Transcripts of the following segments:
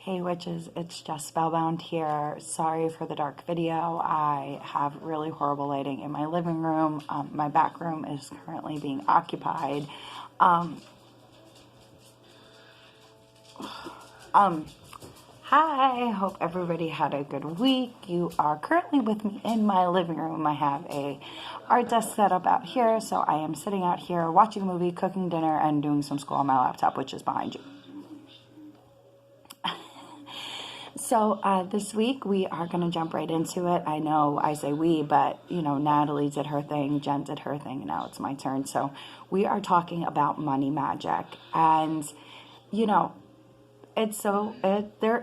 Hey witches, it's Jess Spellbound here. Sorry for the dark video. I have really horrible lighting in my living room. My back room is currently being occupied. Hi, hope everybody had a good week. You are currently with me in my living room. I have a art desk set up out here, so I am sitting out here watching a movie, cooking dinner, and doing some school on my laptop, which is behind you. So this week we are going to jump right into it. I know I say we, but Natalie did her thing, Jen did her thing, now it's my turn. So we are talking about money magic, and there's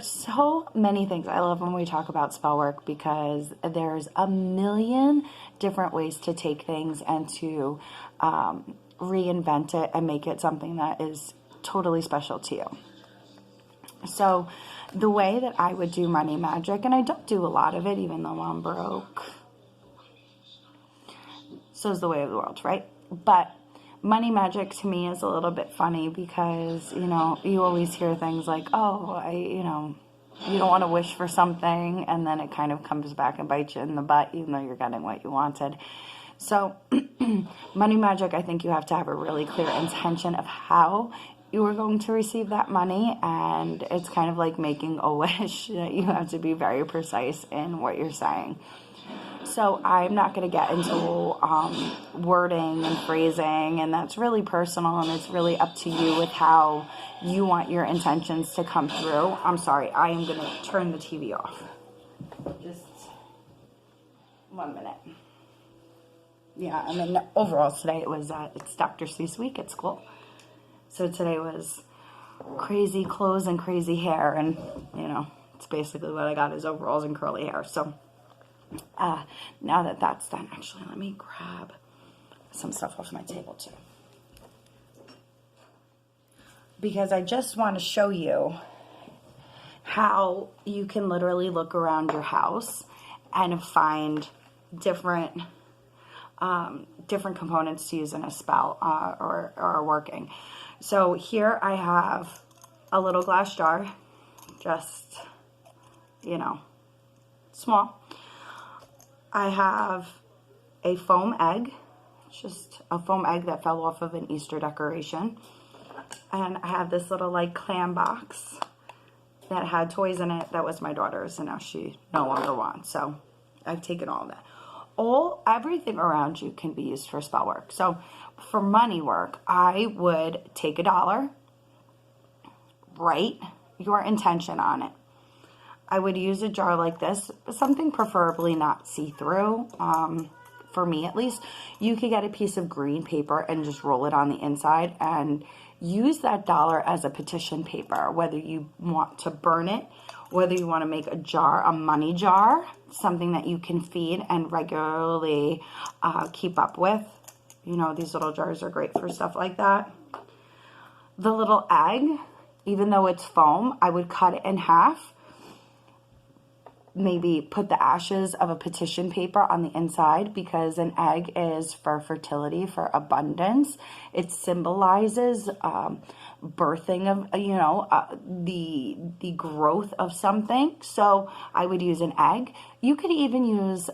so many things. I love when we talk about spell work because there's a million different ways to take things and to reinvent it and make it something that is totally special to you. So the way that I would do money magic, and I don't do a lot of it even though I'm broke, so is the way of the world, right? But money magic to me is a little bit funny because, you always hear things like, you don't want to wish for something, and then it kind of comes back and bites you in the butt even though you're getting what you wanted. So money magic, I think you have to have a really clear intention of how you are going to receive that money, and it's kind of like making a wish that you have to be very precise in what you're saying. So I'm not going to get into wording and phrasing, and that's really personal, and it's really up to you with how you want your intentions to come through. I'm sorry, I am going to turn the TV off. Just 1 minute. Yeah, I mean, overall today it's Dr. Seuss week at school. So today was crazy clothes and crazy hair, and it's basically what I got is overalls and curly hair. So now that that's done, actually let me grab some stuff off my table too, because I just want to show you how you can literally look around your house and find different components to use in a spell or working. So here I have a little glass jar, just, small. I have a foam egg, just a foam egg that fell off of an Easter decoration. And I have this little clam box that had toys in it that was my daughter's, and now she no longer wants. So I've taken all of that. Everything around you can be used for spell work. So for money work, I would take $1, write your intention on it. I would use a jar like this, something preferably not see-through, for me at least. You could get a piece of green paper and just roll it on the inside and use that $1 as a petition paper, whether you want to burn it, whether you want to make a money jar, something that you can feed and regularly keep up with. These little jars are great for stuff like that. The little egg, even though it's foam, I would cut it in half. Maybe put the ashes of a petition paper on the inside, because an egg is for fertility, for abundance. It symbolizes birthing of, the growth of something. So I would use an egg. You could even use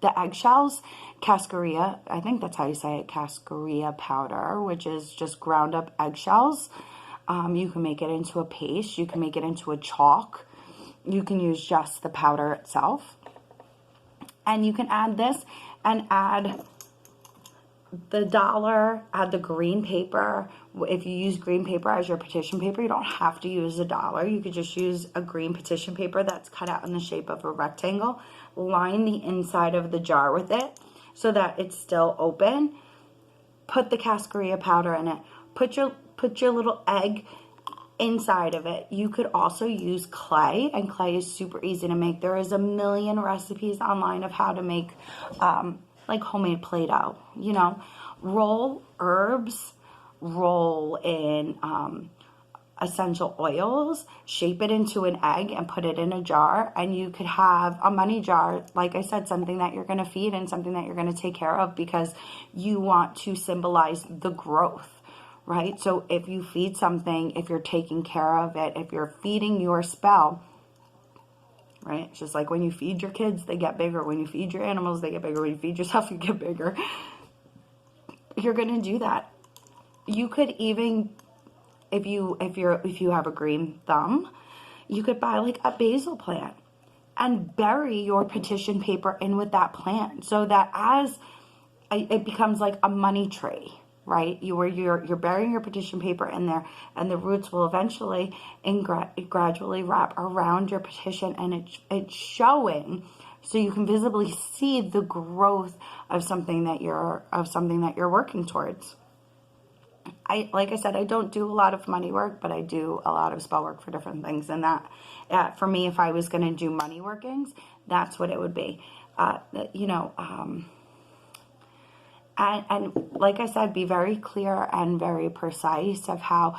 the eggshells, cascarilla, I think that's how you say it, cascarilla powder, which is just ground up eggshells. You can make it into a paste. You can make it into a chalk. You can use just the powder itself. And you can add this and add the $1, add the green paper. If you use green paper as your petition paper, you don't have to use $1. You could just use a green petition paper that's cut out in the shape of a rectangle. Line the inside of the jar with it so that it's still open. Put the cascarilla powder in it. Put your little egg inside of it. You could also use clay, and clay is super easy to make. There is a million recipes online of how to make homemade Play-Doh. Roll herbs, roll in essential oils, shape it into an egg and put it in a jar, and you could have a money jar, like I said, something that you're going to feed and something that you're going to take care of because you want to symbolize the growth, right? So if you feed something, if you're taking care of it, if you're feeding your spell, right? It's just like when you feed your kids, they get bigger. When you feed your animals, they get bigger. When you feed yourself, you get bigger. You're going to do that. You could even, if you have a green thumb, you could buy like a basil plant and bury your petition paper in with that plant, so that as it becomes like a money tree, right? You're burying your petition paper in there, and the roots will eventually and gradually wrap around your petition, and it's showing, so you can visibly see the growth of something that you're working towards. Like I said, I don't do a lot of money work, but I do a lot of spell work for different things. And that, for me, if I was going to do money workings, that's what it would be. You know, and like I said, be very clear and very precise of how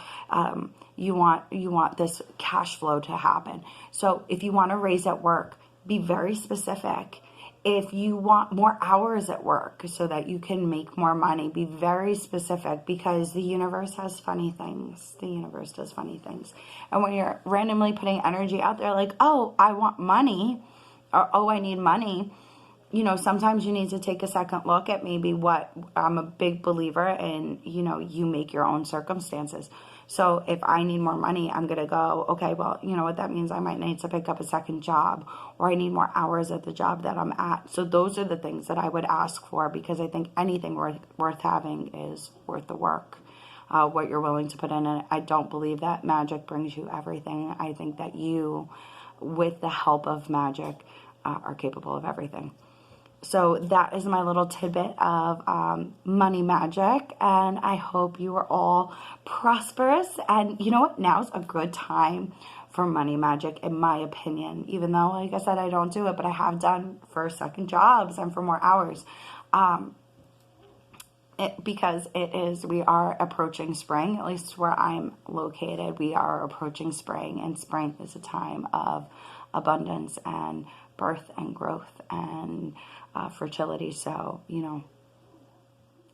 you want this cash flow to happen. So if you want to raise at work, be very specific. If you want more hours at work so that you can make more money, be very specific, because the universe has funny things. The universe does funny things. And when you're randomly putting energy out there like, oh, I want money, or oh, I need money, you know, sometimes you need to take a second look at maybe what, I'm a big believer in, you know, you make your own circumstances. So if I need more money, I'm going to go, okay, well, you know what that means? I might need to pick up a second job, or I need more hours at the job that I'm at. So those are the things that I would ask for, because I think anything worth having is worth the work, what you're willing to put in it. I don't believe that magic brings you everything. I think that you, with the help of magic, are capable of everything. So that is my little tidbit of money magic, and I hope you are all prosperous. And you know what? Now's a good time for money magic, in my opinion, even though, like I said, I don't do it, but I have done for second jobs and for more hours. Because we are approaching spring, at least where I'm located, we are approaching spring, and spring is a time of abundance and birth and growth and fertility. So, you know,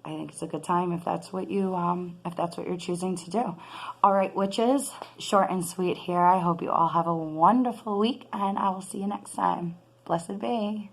I think it's a good time if that's what you're choosing to do. All right, witches, short and sweet here. I hope you all have a wonderful week, and I will see you next time. Blessed be.